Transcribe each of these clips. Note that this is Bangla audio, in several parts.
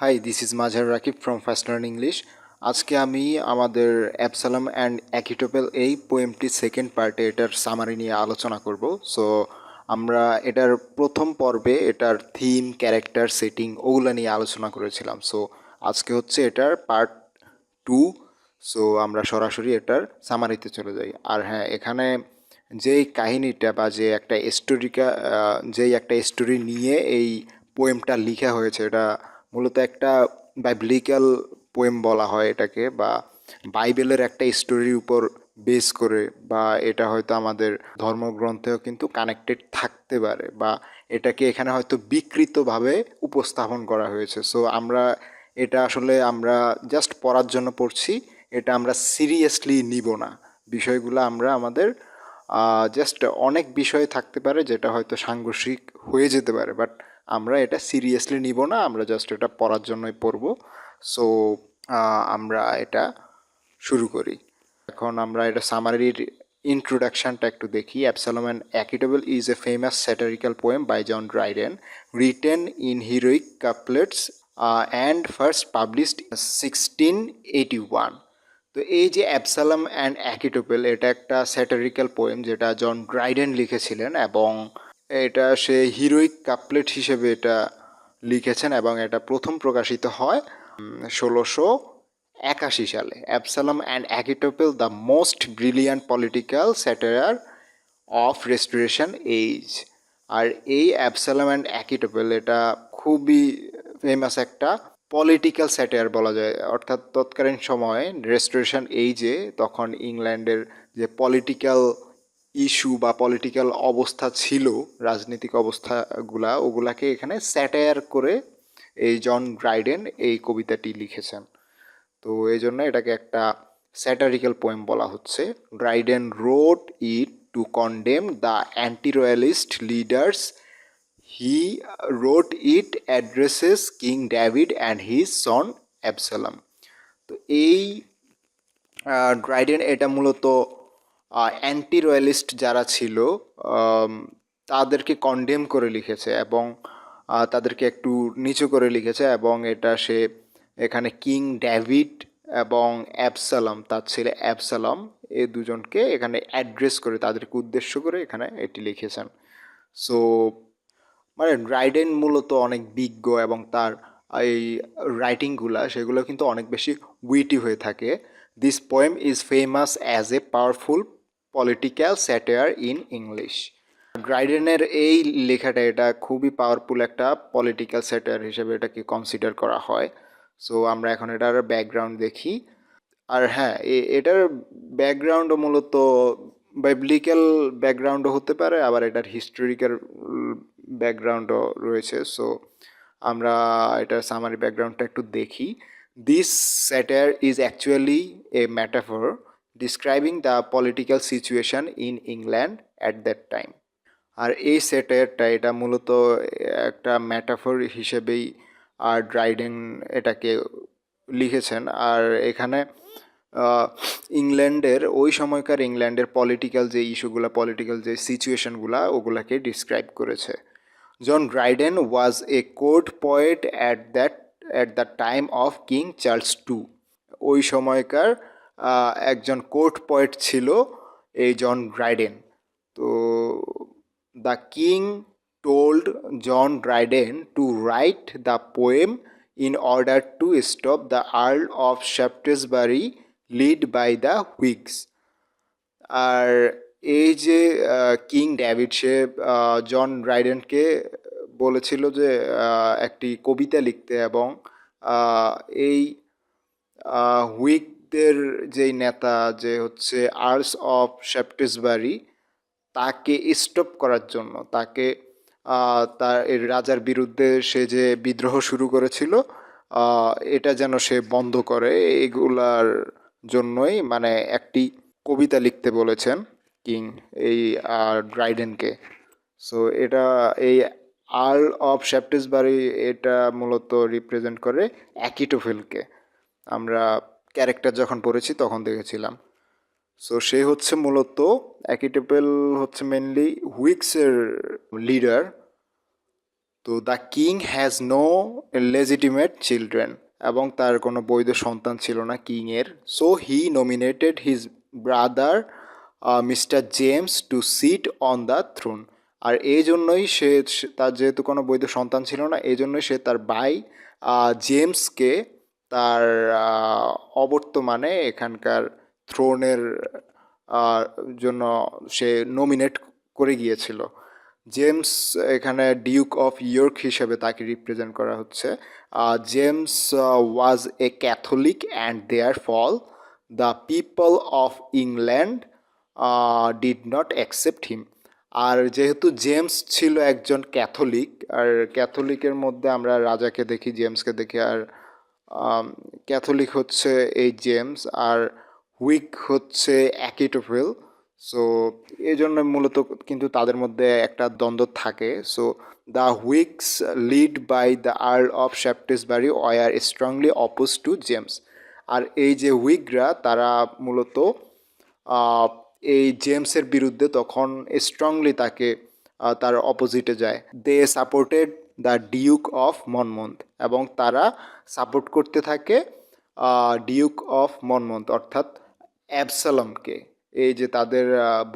High, this is Mazhar Rakib from First Learn English. আজকে আমি আমাদের অ্যাবসালম অ্যান্ড অ্যাকিটোপেল এই পোয়েমটি সেকেন্ড পার্টে এটার সামারি নিয়ে আলোচনা করব। সো আমরা এটার প্রথম পর্বে এটার থিম, ক্যারেক্টার, সেটিং ওগুলো নিয়ে আলোচনা করেছিলাম। সো আজকে হচ্ছে এটার পার্ট 2। সো আমরা সরাসরি এটার সামারিতে চলে যাই। আর হ্যাঁ, এখানে যেই কাহিনীটা বা যেই একটা স্টোরি নিয়ে এই পোয়েমটা লেখা হয়েছে, এটা মূলত একটা বাইবলিক্যাল পোয়েম বলা হয় এটাকে, বা বাইবেলের একটা স্টোরির উপর বেস করে, বা এটা হয়তো আমাদের ধর্মগ্রন্থেও কিন্তু কানেক্টেড থাকতে পারে, বা এটাকে এখানে হয়তো বিকৃতভাবে উপস্থাপন করা হয়েছে। সো এটা আসলে আমরা জাস্ট পড়ার জন্য পড়ছি, এটা আমরা সিরিয়াসলি নিব না। বিষয়গুলো আমরা আমাদের জাস্ট অনেক বিষয় থাকতে পারে যেটা হয়তো সাংঘর্ষিক হয়ে যেতে পারে, বাট আমরা এটা সিরিয়াসলি নিব না, আমরা জাস্ট এটা পড়ার জন্যই পড়ব। সো আমরা এটা শুরু করি। এখন আমরা এটা সামারির ইন্ট্রোডাকশনটা একটু দেখি। Absalom and Achitophel is a famous satirical poem by John Dryden, written in heroic couplets and first published 1681। তো এই যে অ্যাবসালম অ্যান্ড অ্যাকিটোপেল, এটা একটা স্যাটারিক্যাল পোয়েম যেটা জন ড্রাইডেন লিখেছিলেন, এবং এটা সে হিরোইক কাপলেট হিসেবে এটা লিখেছেন, এবং এটা প্রথম প্রকাশিত হয় 1681 সালে। Absalom and Achitophel, the most brilliant political satire of Restoration age. আর এই অ্যাবসালম অ্যান্ড অ্যাকিটোপেল এটা খুবই ফেমাস একটা পলিটিক্যাল স্যাটায়ার বলা যায়। অর্থাৎ তৎকালীন সময়ে রেস্টোরেশন এইজে তখন ইংল্যান্ডের যে পলিটিক্যাল ইস্যু বা পলিটিক্যাল অবস্থা ছিল, রাজনৈতিক অবস্থাগুলা, ওগুলাকে এখানে স্যাটায়ার করে এই জন ড্রাইডেন এই কবিতাটি লিখেছেন। তো এই জন্য এটাকে একটা স্যাটারিক্যাল পোয়েম বলা হচ্ছে। Dryden wrote it to condemn the anti royalist leaders. He wrote it addresses king David and his son Absalom. তো এই ড্রাইডেন এটা মূলত অ্যান্টি রয়্যালিস্ট যারা ছিল তাদেরকে কন্ডেম করে লিখেছে, এবং তাদেরকে একটু নিচু করে লিখেছে, এবং এটা সে এখানে কিং ডেভিড এবং অ্যাবসালম, তার ছেলে অ্যাবসালম, এই দুজনকে এখানে অ্যাড্রেস করে, তাদেরকে উদ্দেশ্য করে এখানে এটি লিখেছেন। সো মানে ড্রাইডেন মূলত অনেক বিজ্ঞ, এবং তার এই রাইটিংগুলা সেগুলো কিন্তু অনেক বেশি উইটি হয়ে থাকে। This poem is famous as a powerful political satire in English. ড্রাইডেনের এই লেখাটা এটা খুবই পাওয়ারফুল একটা পলিটিক্যাল স্যাটায়ার হিসেবে এটাকে কনসিডার করা হয়। সো আমরা এখন এটার ব্যাকগ্রাউন্ড দেখি। আর হ্যাঁ, এটার ব্যাকগ্রাউন্ডও মূলত বাইবলিক্যাল ব্যাকগ্রাউন্ডও হতে পারে, আবার এটার হিস্টোরিক্যাল ব্যাকগ্রাউন্ডও রয়েছে। সো আমরা এটার সামারি ব্যাকগ্রাউন্ডটা একটু দেখি। This satire is actually a metaphor describing the political situation in England at that time. আর এই স্যাটায়ারটা এটা মূলত একটা ম্যাটাফর হিসেবেই আর ড্রাইডেন এটাকে লিখেছেন। আর এখানে ইংল্যান্ডের ওই সময়কার ইংল্যান্ডের পলিটিক্যাল যে ইস্যুগুলো, পলিটিক্যাল যে সিচুয়েশনগুলো, ওগুলাকে ডিসক্রাইব করেছে। John Dryden was a court poet at the time of king Charles 2। ওই সময়কার একজন কোর্ট পোয়েট ছিল এই জন ড্রাইডেন। তো the king told John Dryden to write the poem in order to stop the Earl of Shaftesbury led by the Whigs. আর এই যে কিং ডেভিড, সে জন ড্রাইডেনকে বলেছিল যে একটি কবিতা লিখতে, এবং এই হুইগদের যেই নেতা যে হচ্ছে আর্লস অফ শ্যাফটেসবারি, তাকে স্টপ করার জন্য, তাকে তার এই রাজার বিরুদ্ধে সে যে বিদ্রোহ শুরু করেছিল, এটা যেন সে বন্ধ করে, এগুলার জন্যই মানে একটি কবিতা লিখতে বলেছেন কিং এই ড্রাইডেনকে। সো এটা এই আর্ল অফ শ্যাফটেসবারি এটা মূলত রিপ্রেজেন্ট করে অ্যাকিটোফেলকে। আমরা ক্যারেক্টার যখন পড়েছি তখন দেখেছিলাম। সো সে হচ্ছে মূলত, অ্যাকিটোপেল হচ্ছে মেনলি হুইগসের লিডার। তো the king has no legitimate children, এবং তার কোনো বৈধ সন্তান ছিল না কিংয়ের। So he nominated his brother mister James to sit on the throne. আর এই জন্যই তার যেহেতু কোনো বৈধ সন্তান ছিল না, এই জন্যই সে তার ভাই জেমসকে তার অবর্তমানে এখানকার থ্রোনের জন্য সে নমিনেট করে গিয়েছিল। জেমস এখানে ডিউক অফ ইয়র্ক হিসেবে তাকে রিপ্রেজেন্ট করা হচ্ছে। James was a Catholic and therefore the people of England did not accept him. আর যেহেতু জেমস ছিল একজন ক্যাথলিক, আর ক্যাথলিকের মধ্যে আমরা রাজাকে দেখি, জেমসকে দেখি, আর ক্যাথলিক হচ্ছে এই জেমস, আর হুইগ হচ্ছে অ্যাকিটোফেল। সো এই জন্য মূলত কিন্তু তাদের মধ্যে একটা দ্বন্দ্ব থাকে। So the Whigs led by the Earl of Shaftesbury were strongly oppose to James. আর এই যে হুইগরা তারা মূলত এই জেমসের বিরুদ্ধে তখন স্ট্রংলি তাকে তার অপোজিটে যায়। দে সাপোর্টেড দ্য ডিউক অফ মনমন্থ, এবং তারা সাপোর্ট করতে থাকে ডিউক অফ মনমন্থ অর্থাৎ অ্যাবসালমকে। এই যে তাদের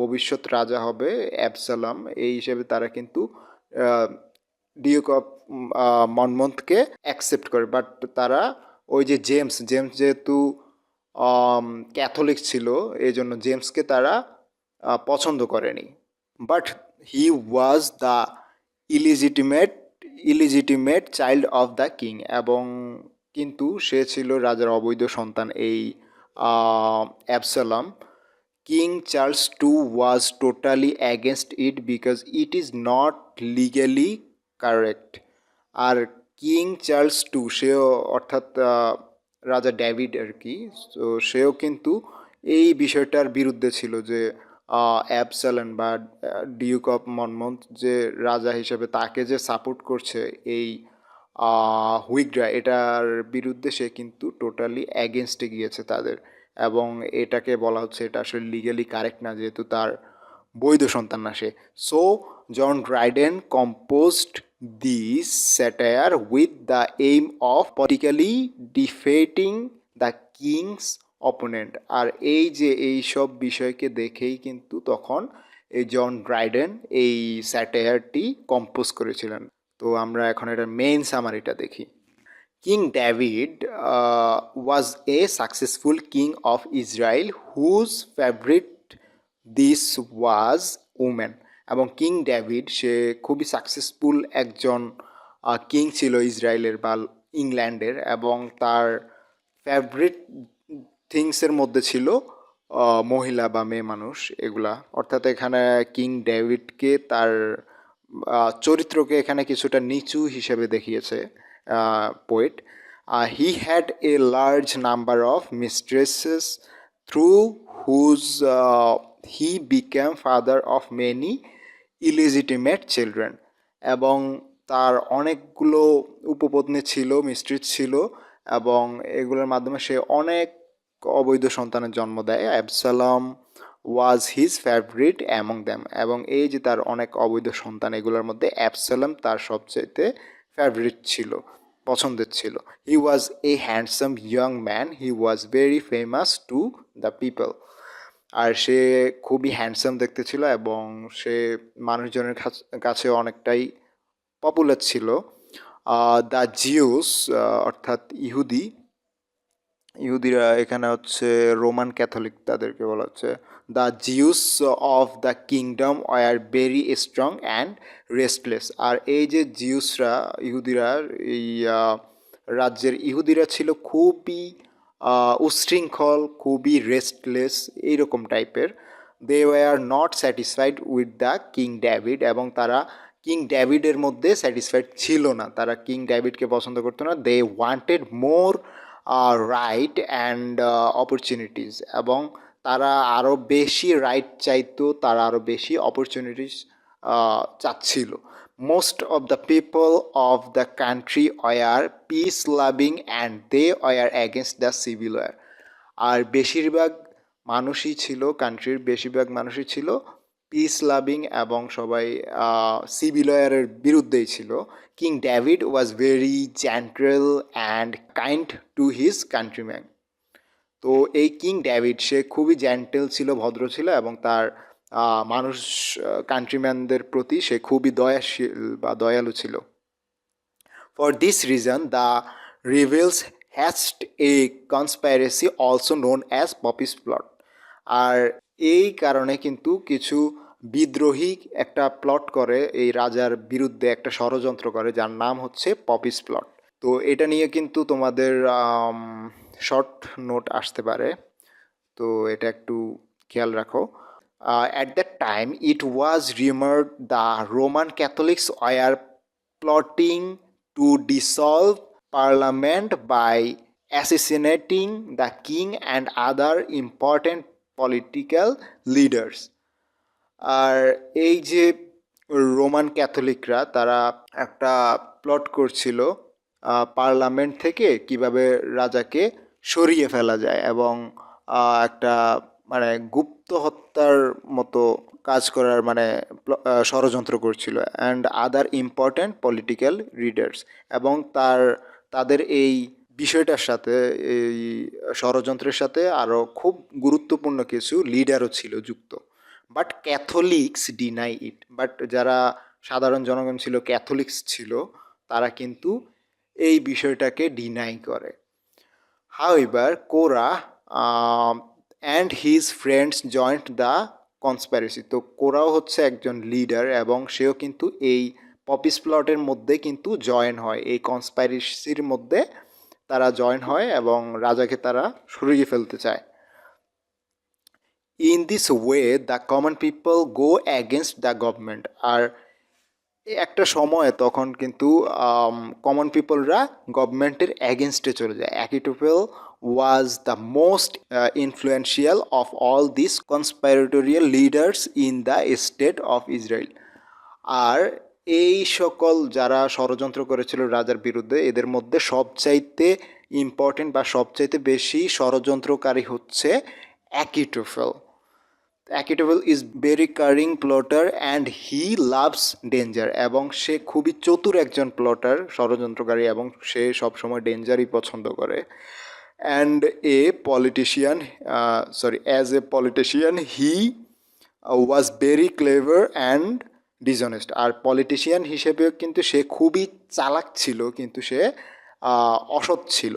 ভবিষ্যৎ রাজা হবে অ্যাবসালম, এই হিসেবে তারা কিন্তু ডিউক অফ মনমন্থকে অ্যাকসেপ্ট করে। বাট তারা ওই যে জেমস যেহেতু ক্যাথলিক ছিল, এই জন্য জেমসকে তারা পছন্দ করেনি। But he was the illegitimate illegitimate child of the king, এবং কিন্তু সে ছিল রাজার অবৈধ সন্তান এই Absalom. King Charles two was totally against it because it is not legally correct. আর কিং চার্লস টু সেও অর্থাৎ রাজা ডেভিড আর কি, তো সেও কিন্তু এই বিষয়টার বিরুদ্ধে ছিল যে অ্যাবসালন বা ডিউক অফ মনমন্থ যে রাজা হিসেবে তাকে যে সাপোর্ট করছে এই হুইগরা, এটার বিরুদ্ধে সে কিন্তু টোটালি অ্যাগেনস্টে গিয়েছে তাদের। এবং এটাকে বলা হচ্ছে এটা আসলে লিগালি কারেক্ট না, যেহেতু তার বৈধ সন্তান না সে। So John Dryden composed this satire with the aim of politically defeating the king's opponent. আর এই যে এই সব বিষয়কে দেখেই কিন্তু তখন এই জন ড্রাইডেন এই স্যাটায়ারটি কম্পোজ করেছিলেন। তো আমরা এখন এটার মেইন সামারিটা দেখি। King David was a successful king of Israel whose favourite this was women. এবং কিং ডেভিড সে খুবই সাকসেসফুল একজন কিং ছিল ইসরায়েলের বা ইংল্যান্ডের, এবং তার ফেভারিট থিংসের মধ্যে ছিল মহিলা বা মেয়ে মানুষ এগুলা। অর্থাৎ এখানে কিং ডেভিডকে তার চরিত্রকে এখানে কিছুটা নিচু হিসেবে দেখিয়েছে poet. He had a large number of mistresses through whom he became father of many illegitimate children. এবং তার অনেকগুলো উপপত্নী ছিল, মিস্ট্রেস ছিল, এবং এগুলোর মাধ্যমে সে অনেক অবৈধ সন্তানের জন্ম দেয়। Absalom was his favourite among them, এবং এই যে তার অনেক অবৈধ সন্তান এগুলোর মধ্যে অ্যাবসালম তার সবচেয়ে ফেভারিট ছিল, পছন্দের ছিল। He was a handsome young man, he was very famous to the people. আর সে খুবই হ্যান্ডসাম দেখতে ছিল, এবং সে মানুষজনের কাছে অনেকটাই পপুলার ছিল। দ্য জিউস অর্থাৎ ইহুদিরা এখানে হচ্ছে রোমান ক্যাথলিক, তাদেরকে বলা হচ্ছে the Jews of the kingdom আর ভেরি স্ট্রং অ্যান্ড রেস্টলেস। আর এই যে জিউসরা ইহুদিরা, এই রাজ্যের ইহুদিরা ছিল খুবই উচ্ছৃঙ্খল, খুবই রেস্টলেস, এইরকম টাইপের। They were not satisfied with the king David, এবং তারা কিং ডেভিডের মধ্যে স্যাটিসফাইড ছিল না, তারা কিং ডেভিডকে পছন্দ করতো না। They wanted more right and opportunities, এবং তারা আরও বেশি রাইট চাইতো, তারা আরও বেশি অপরচুনিটিস চাচ্ছিল। Most of the people of the country were peace loving and they were against the civil war. আর বেশিরভাগ মানুষই ছিল, কান্ট্রির বেশিরভাগ মানুষই ছিল পিস লাভিং এবং সবাই সিভিলয়ারের বিরুদ্ধেই ছিল। King David was very gentle and kind to his countryman. তো এই কিং ডেভিড সে খুবই জেন্টেল ছিল, ভদ্র ছিল এবং তার মানুষ কান্ট্রিম্যানদের প্রতি সে খুবই দয়াশীল বা দয়ালু ছিল। For this reason, the rebels hatched a conspiracy also known as Poppy's plot. আর এই কারণে কিন্তু কিছু বিদ্রোহী একটা প্লট করে এই রাজার বিরুদ্ধে, একটা ষড়যন্ত্র করে যার নাম হচ্ছে পপিস প্লট। তো এটা নিয়ে কিন্তু তোমাদের শর্ট নোট আসতে পারে, তো এটা একটু খেয়াল রাখো। At that time, it was rumored the Roman Catholics were plotting to dissolve Parliament by assassinating the king and other important political leaders. আর এই যে রোমান ক্যাথলিকরা তারা একটা প্লট করছিল পার্লামেন্ট থেকে কিভাবে রাজাকে সরিয়ে ফেলা যায় এবং একটা মানে গুপ্ত হত্যার মতো কাজ করার মানে ষড়যন্ত্র করছিল and other important political leaders. এবং তাদের এই বিষয়টার সাথে, এই ষড়যন্ত্রের সাথে আরও খুব গুরুত্বপূর্ণ কিছু লিডারও ছিল যুক্ত। But Catholics deny it, but যারা সাধারণ জনগণ ছিল, ক্যাথলিক্স ছিল, তারা কিন্তু এই বিষয়টাকে ডিনাই করে। However, Korah and his friends joined the conspiracy. তো কোরাও হচ্ছে একজন লিডার এবং সেও কিন্তু এই পপিস প্লটের মধ্যে কিন্তু জয়েন হয়, এই কনস্পাইরেসির মধ্যে তারা জয়েন হয় এবং রাজাকে তারা সরিয়ে ফেলতে চায়। In this way the common people go against the government. আর একটা সময় তখন কিন্তু কমন পিপলরা গভর্নমেন্টের অ্যাগেনস্টে চলে যায়। Achitophel was the most influential of all this conspiratorial leaders in the state of Israel. আর এই সকল যারা ষড়যন্ত্র করেছিল রাজার বিরুদ্ধে, এদের মধ্যে সবচাইতে ইম্পর্টেন্ট বা সবচাইতে বেশি ষড়যন্ত্রকারী হচ্ছে অ্যাকিটোফেল। অ্যাকিটোফেল ইজ ভেরি কারিং plotter and he loves danger. এবং সে খুবই চতুর একজন প্লটার, ষড়যন্ত্রকারী, এবং সে সবসময় ডেঞ্জারই পছন্দ করে। And a politician as a politician he was very clever and dishonest. আর পলিটিশিয়ান হিসেবেও কিন্তু সে খুবই চালাক ছিল, কিন্তু সে অসৎ ছিল।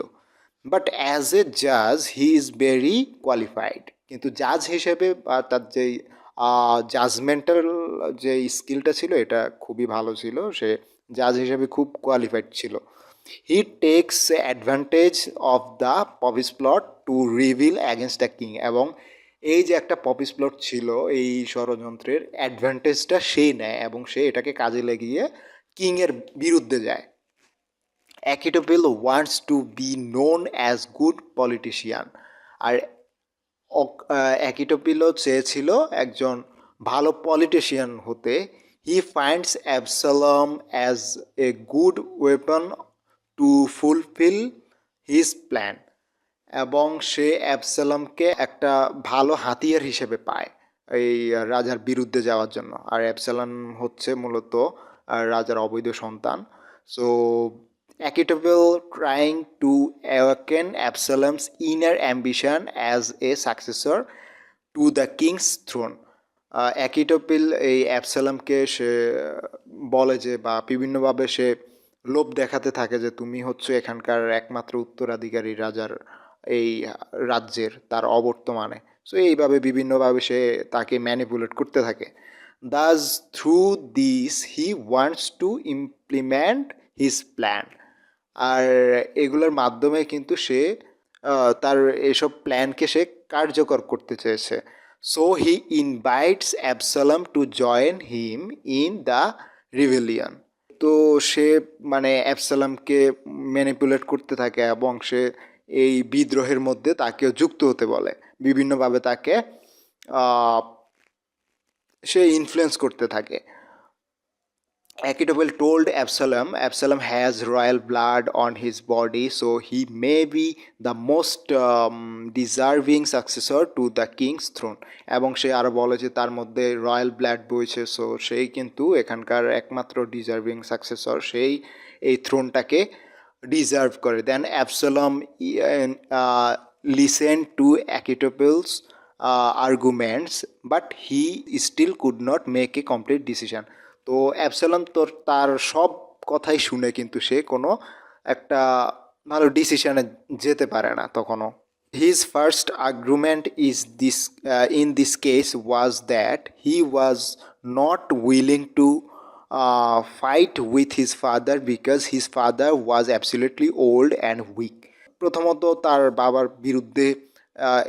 বাট অ্যাজ এ জাজ হি ইজ ভেরি কোয়ালিফাইড। কিন্তু জাজ হিসেবে বা তার যেই জাজমেন্টাল যে স্কিলটা ছিল এটা খুবই ভালো ছিল, সে জাজ হিসেবে খুব কোয়ালিফাইড ছিল। হি tax advantage of the Poppy's plot two reveal against the king. এবং এই যে একটা পপিস প্লট ছিল, এই ষড়যন্ত্রের অ্যাডভান্টেজটা সে নেয় এবং সে এটাকে কাজে লাগিয়ে কিংয়ের বিরুদ্ধে যায়। Achitophel wants to be known as good politician. আর অ্যাকিটোফেলও চেয়েছিল একজন ভালো পলিটিশিয়ান হতে। He finds Absalom as a good weapon to fulfil his plan. এবং সে অ্যাবসালমকে একটা ভালো হাতিয়ার হিসেবে পায় এই রাজার বিরুদ্ধে যাওয়ার জন্য। আর অ্যাবসালম হচ্ছে মূলত রাজার অবৈধ সন্তান। So Achitophel trying to awaken Absalom's inner ambition as a successor to the king's throne. অ্যাকিটোফেল এই অ্যাবসালমকে সে বলে যে, বা বিভিন্নভাবে সে লোভ দেখাতে থাকে যে তুমি হচ্ছে এখানকার একমাত্র উত্তরাধিকারী রাজার, এই রাজ্যের, তার অবর্তমানে। সো এইভাবে বিভিন্নভাবে সে তাকে ম্যানিপুলেট করতে থাকে। Thus through this he wants to implement his plan. আর এগুলোর মাধ্যমে কিন্তু সে তার এসব প্ল্যানকে সে কার্যকর করতে চেয়েছে। So he invites Absalom to join him in the rebellion. তো সে মানে অ্যাবসালমকে ম্যানিপুলেট করতে থাকে এবং সে এই বিদ্রোহের মধ্যে তাকেও যুক্ত হতে বলে, বিভিন্নভাবে তাকে সে ইনফ্লুয়েন্স করতে থাকে। Achitophel told Absalom has royal blood on his body, so he may be the most deserving successor to the king's throne. এবং সে আরো বলে যে তার মধ্যে রয়্যাল ব্লাড বইছে, সো সেই কিন্তু এখানকার একমাত্র ডিজার্ভিং সাকসেসর, সেই এই থ্রোনটাকে ডিজার্ভ করে। দেন অ্যাবসালম listened to Achitophel's arguments, but he still could not make a complete decision. তো অ্যাবসালম তো তার সব কথাই শুনে কিন্তু সে কোনো একটা ভালো ডিসিশনে যেতে পারে না তখনও। His first argument is this in this case was that he was not willing to fight with his father because his father was absolutely old and weak. প্রথমত তার বাবার বিরুদ্ধে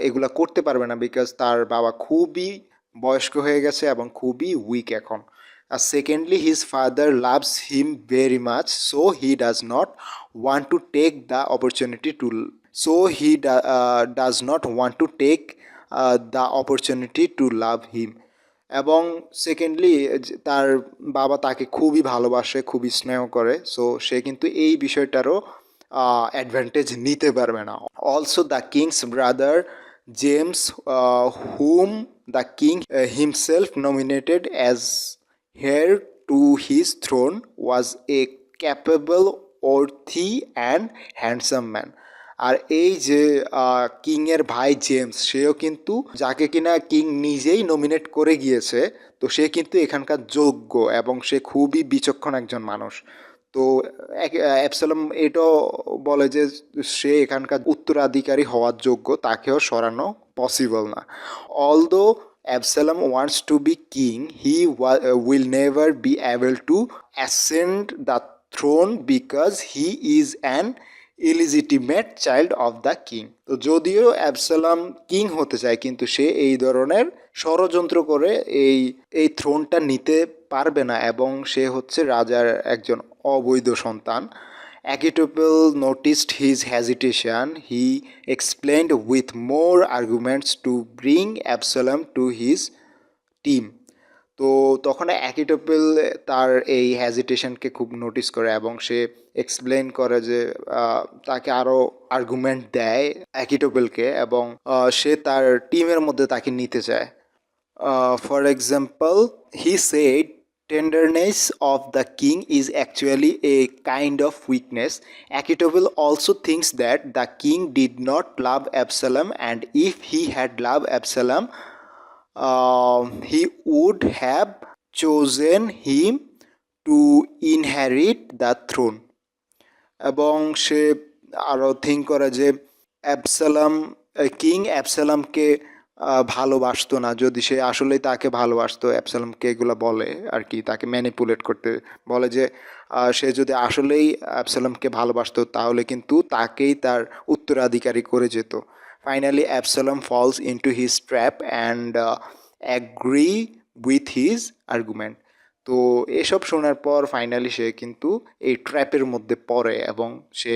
এগুলা করতে পারবে না বিকজ তার বাবা খুবই বয়স্ক হয়ে গেছে এবং খুবই উইক এখন। Secondly, his father loves him very much, so he does not want to take the opportunity to does not want to take the opportunity to love him. এবং সেকেন্ডলি তার বাবা তাকে খুবই ভালোবাসে, খুবই স্নেহ করে, সো সে কিন্তু এই বিষয়টারও অ্যাডভান্টেজ নিতে পারবে না। Also the king's brother James, whom the king himself nominated as heir to his throne, was a capable, worthy and handsome man. আর এই যে কিংয়ের ভাই জেমস, সেও কিন্তু যাকে কিনা কিং নিজেই নমিনেট করে গিয়েছে, তো সে কিন্তু এখানকার যোগ্য এবং সে খুবই বিচক্ষণ একজন মানুষ। তো অ্যাবসালম এটাও বলে যে সে এখানকার উত্তরাধিকারী হওয়ার যোগ্য, তাকেও সরানো পসিবল না। Although Absalom wants to be king, he will never be able to ascend the throne because he is an illegitimate child of the king. তো যদিও অ্যাবসালম কিং হতে চায়, কিন্তু সে এই ধরনের ষড়যন্ত্র করে এই থ্রোনটা নিতে পারবে না এবং সে হচ্ছে রাজার একজন অবৈধ সন্তান। Achitophel noticed his hesitation. He explained with more arguments to bring Absalom to his team. তো তখন অ্যাকিটোপেল তার এই হ্যাজিটেশনকে খুব নোটিস করে এবং সে এক্সপ্লেন করে যে তাকে আরও আর্গুমেন্ট দেয় অ্যাকিটোপেলকে এবং সে তার টিমের মধ্যে তাকে নিতে চায়। For example, he said tenderness of the king is actually a kind of weakness. Achitophel also thinks that the king did not love Absalom, and if he had loved Absalom, he would have chosen him to inherit the throne. এবং সে আরও থিঙ্ক করে যে কিং অ্যাবসালামকে ভালোবাসতো না, যদি সে আসলেই তাকে ভালোবাসতো, অ্যাবসালামকে এগুলো বলে আর কি, তাকে ম্যানিপুলেট করতে বলে যে সে যদি আসলেই অ্যাবসালামকে ভালোবাসতো তাহলে কিন্তু তাকেই তার উত্তরাধিকারী করে যেত। Finally Absalom falls into his trap and agree with his argument. তো এসব শোনার পর ফাইনালি সে কিন্তু এই ট্র্যাপের মধ্যে পড়ে এবং সে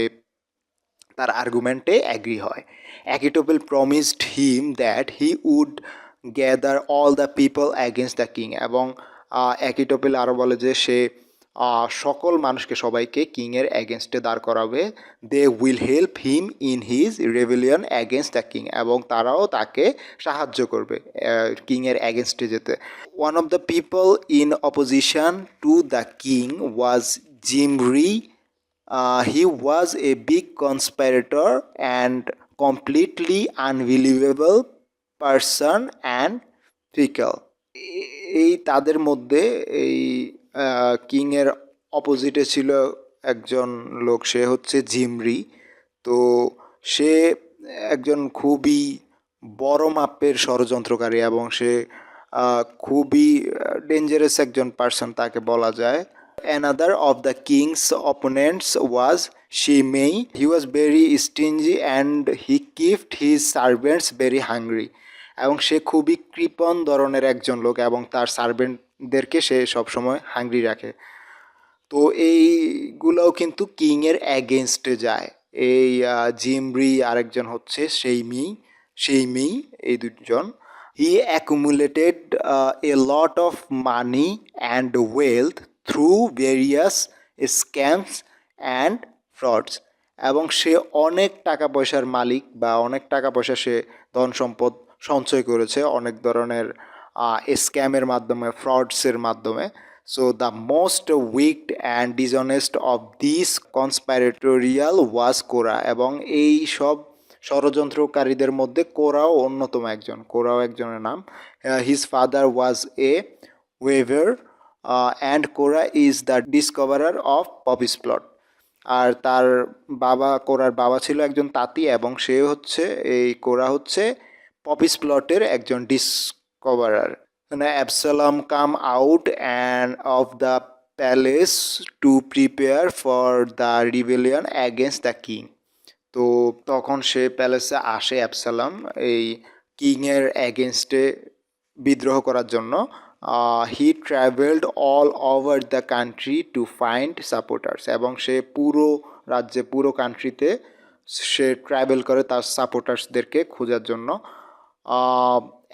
তার আর্গুমেন্টে অ্যাগ্রি হয়। Achitophel promised him that he would gather all the people against the king, এবং অ্যাকিটোপেল আরও বলে যে সে সকল মানুষকে, সবাইকে কিংয়ের অ্যাগেনস্টে দাঁড় করাবে। They will help him in his rebellion against the king, এবং তারাও তাকে সাহায্য করবে কিংয়ের অ্যাগেনস্টে যেতে। One of the people in opposition to the king was Zimri. He was a big conspirator and completely unbelievable person and fickle. এই তাদের মধ্যে এই কিংয়ের অপোজিটে ছিল একজন লোক, সে হচ্ছে জিমরি। তো সে একজন খুবই বড় মাপের ষড়যন্ত্রকারী এবং সে খুবই ডেঞ্জারাস একজন পার্সন তাকে বলা যায়। Another of the king's opponents was Shimei. He was very stingy and he kept his servants very hungry. এবং সে খুবই কৃপণ ধরনের একজন লোক এবং তার সার্ভেন্টদেরকে সে সবসময় হাংরি রাখে। তো এইগুলোও কিন্তু কিংয়ের অ্যাগেনস্টে যায়। এই জিমরি আরেকজন হচ্ছে সেইমি, এই দুজন। He accumulated a lot of money and wealth through various scams and frauds, এবং সে অনেক টাকা পয়সার মালিক বা অনেক টাকা পয়সা সে ধন সম্পদ সঞ্চয় করেছে অনেক ধরনের স্ক্যামের মাধ্যমে, ফ্রডসের মাধ্যমে। So the most wicked and dishonest of this conspiratorial was Corah, এবং এই সব ষড়যন্ত্রকারীদের মধ্যে কোরাও অন্যতম একজন, কোরাও একজনের নাম। His father was a weaver and Corah is the discoverer of popish plot. আর তার বাবা, কোরার বাবা ছিল একজন তাঁতি, এবং সে হচ্ছে, এই কোরা হচ্ছে পপিস প্লটের একজন discoverer. Absalom come out and of the palace to prepare for the rebellion against the king. তো তখন সে প্যালেসে আসে অ্যাবসালম, এই কিংয়ের অ্যাগেনস্টে বিদ্রোহ করার জন্য। He travelled all over the country to find supporters, এবং সে পুরো রাজ্যে, পুরো কান্ট্রিতে সে ট্রাভেল করে তার সাপোর্টার্সদেরকে খোঁজার জন্য।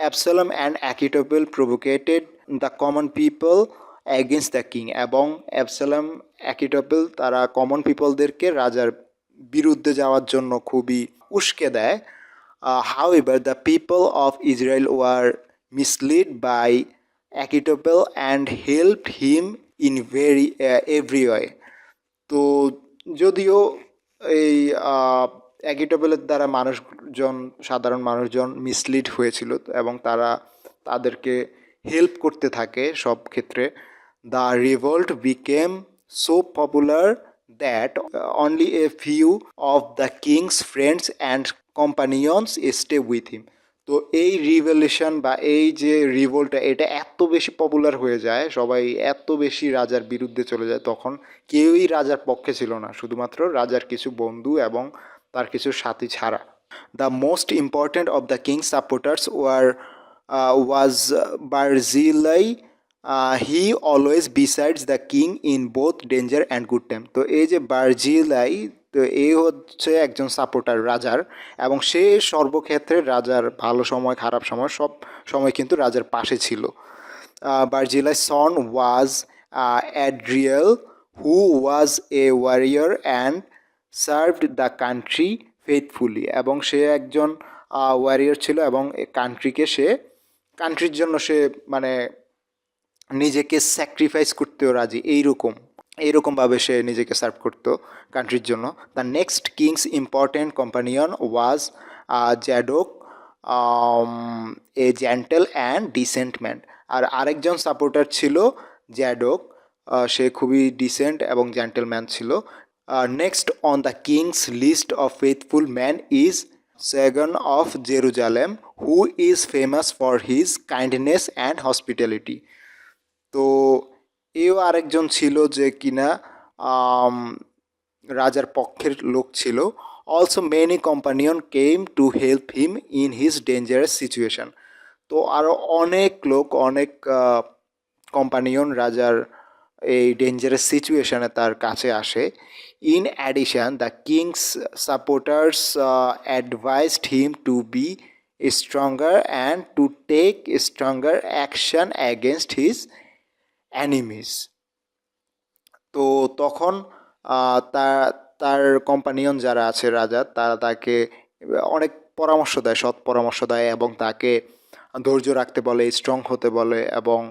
Absalom and Achitophel provoked the common people against the king, এবং অ্যাবসালম, অ্যাকিটোপেল তারা কমন পিপলদেরকে রাজার বিরুদ্ধে যাওয়ার জন্য খুবই উস্কে দেয়। However, the people of Israel were misled by Achitophel and helped him in every way. তো যদিও এই অ্যাকিটোপেলের দ্বারা মানুষজন, সাধারণ মানুষজন মিসলিড হয়েছিল, এবং তারা তাদেরকে হেল্প করতে থাকে সব ক্ষেত্রে। The revolt became so popular that only a few of the kings friends and companions stay with him. তো এই রিভলিউশন বা এই যে রিভোল্টটা, এটা এত বেশি পপুলার হয়ে যায়, সবাই এত বেশি রাজার বিরুদ্ধে চলে যায়, তখন কেউই রাজার পক্ষে ছিল না, শুধুমাত্র রাজার কিছু বন্ধু এবং তার কিছু সাথী ছাড়া। The most important of the king's supporters was Barzillai. He always besides the king in both danger and good time. তো এই যে বারজিলাই, তো এই হচ্ছে একজন সাপোর্টার রাজার, এবং সে সর্বক্ষেত্রে রাজার ভালো সময়, খারাপ সময়, সব সময় কিন্তু রাজার পাশে ছিল। Barzillai son was Adriel, who was a warrior and served the country faithfully, এবং সে একজন ওয়ারিয়র ছিল, এবং কান্ট্রির জন্য সে মানে নিজেকে স্যাক্রিফাইস করতেও রাজি, এইরকমভাবে সে নিজেকে সার্ভ করতো কান্ট্রির জন্য। The next king's important companion was Zadok, a gentle and decent man. আর আরেকজন সাপোর্টার ছিল জ্যাডোক, সে খুবই ডিসেন্ট এবং জেন্টেলম্যান ছিল। Next on the king's list of faithful man is Sagan of Jerusalem, who is famous for his kindness and hospitality. তো এও আরেকজন ছিল যে কিনা রাজার পক্ষের লোক ছিল। Also many companion came to help him in his dangerous situation. তো আরও অনেক লোক, অনেক কম্পানিয়ন রাজার এই ডেঞ্জারাস সিচুয়েশনে তার কাছে আসে। In addition the king's supporters advised him to be stronger and to take stronger action against his enemies. তো তখন তার কোম্পানিয়ন যারা আছে রাজা, তারা তাকে অনেক পরামর্শ দেয়, সৎ পরামর্শ দেয়, এবং তাকে ধৈর্য রাখতে বলে, স্ট্রং হতে বলে, এবং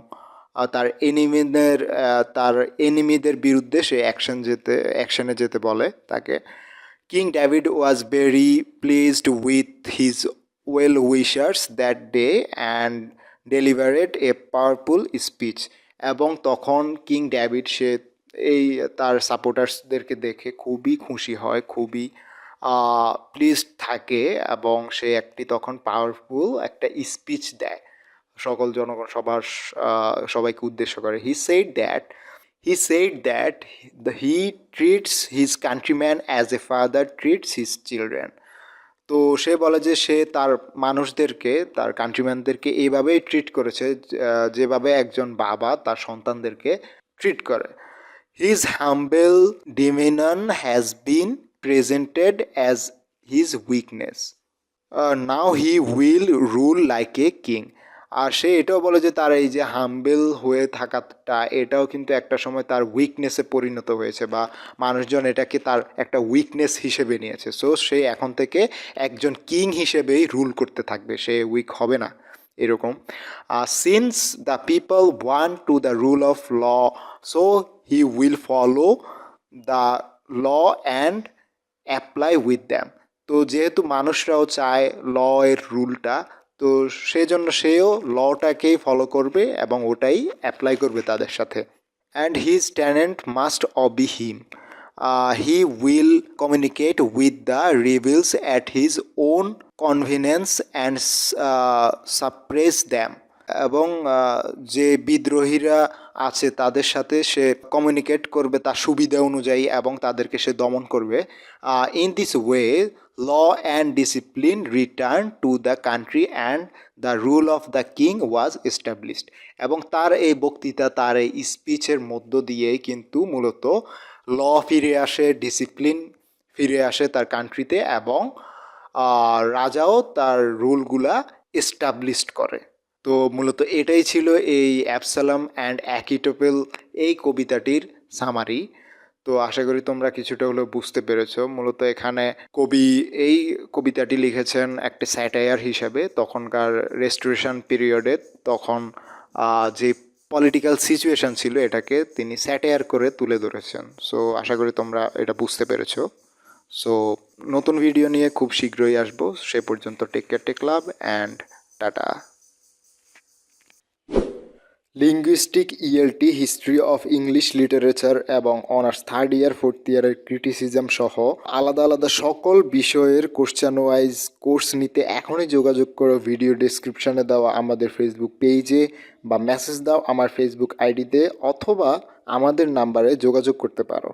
তার এনিমিদের বিরুদ্ধে সে অ্যাকশনে যেতে বলে তাকে। King David was very pleased with his well wishers that day and delivered a powerful speech. এবং তখন কিং ডেভিড সে তার সাপোর্টার্সদেরকে দেখে খুবই খুশি হয়, খুবই প্লিজড থাকে, এবং সে তখন পাওয়ারফুল একটা স্পিচ দেয় সকল জনগণ সবাইকে উদ্দেশ্য করে। He said that he treats his countryman as a father treats his children. তো সে বলে যে সে তার মানুষদেরকে, তার কান্ট্রিম্যানদেরকে এইভাবেই ট্রিট করেছে যেভাবে একজন বাবা তার সন্তানদেরকে ট্রিট করে। His humble demeanour has been presented as his weakness, now he will rule like a king. আর সে এটাও বলে যে তার এই যে হাম্বেল হয়ে থাকাটা এটাও কিন্তু একটা সময় তার উইকনেসে পরিণত হয়েছে, বা মানুষজন এটাকে তার একটা উইকনেস হিসেবে নিয়েছে। সো সে এখন থেকে একজন কিং হিসেবেই রুল করতে থাকবে, সে উইক হবে না এরকম। Since the people want to the rule of law, so he will follow the law and apply with them. তো যেহেতু মানুষরাও চায় ল এর রুলটা, তো সেজন্য সেও লটাকেই ফলো করবে এবং ওটাই অ্যাপ্লাই করবে তাদের সাথে। And his talent must obey him, he will communicate with the rebels at his own convenience and suppress them. এবং যে বিদ্রোহীরা আছে তাদের সাথে সে কমিউনিকেট করবে তার সুবিধা অনুযায়ী এবং তাদেরকে সে দমন করবে। In this way law and discipline return to the country and the rule of the king was established. এবং তার এই বক্তৃতা, তার এই স্পিচের মধ্য দিয়েই কিন্তু মূলত ল ফিরে আসে, ডিসিপ্লিন ফিরে আসে তার কান্ট্রিতে, এবং রাজাও তার রুলগুলা এস্টাবলিশড করে। তো মূলত এটাই ছিল এই অ্যাবসালম অ্যান্ড অ্যাকিটোফেল এই কবিতাটির সামারি। তো আশা করি তোমরা কিছুটা হলেও বুঝতে পেরেছ। মূলত এখানে কবি এই কবিতাটি লিখেছেন একটা স্যাটায়ার হিসাবে তখনকার রেস্টোরেশন পিরিয়ডে, তখন যে পলিটিক্যাল সিচুয়েশন ছিল এটাকে তিনি স্যাটায়ার করে তুলে ধরেছেন। সো আশা করি তোমরা এটা বুঝতে পেরেছো। সো নতুন ভিডিও নিয়ে খুব শীঘ্রই আসবো। সে পর্যন্ত take care, take love and tata. Linguistic ELT history of English literature এবং অনার্স থার্ড ইয়ার ফোর্থ ইয়ারের ক্রিটিসিজম সহ আলাদা আলাদা সকল বিষয়ের কোশ্চেন ওয়াইজ কোর্স নিতে এখনই যোগাযোগ করো ভিডিও ডেসক্রিপশানে দেওয়া আমাদের ফেসবুক পেজে, বা মেসেজ দাও আমার ফেসবুক আইডিতে, অথবা আমাদের নাম্বারে যোগাযোগ করতে পারো।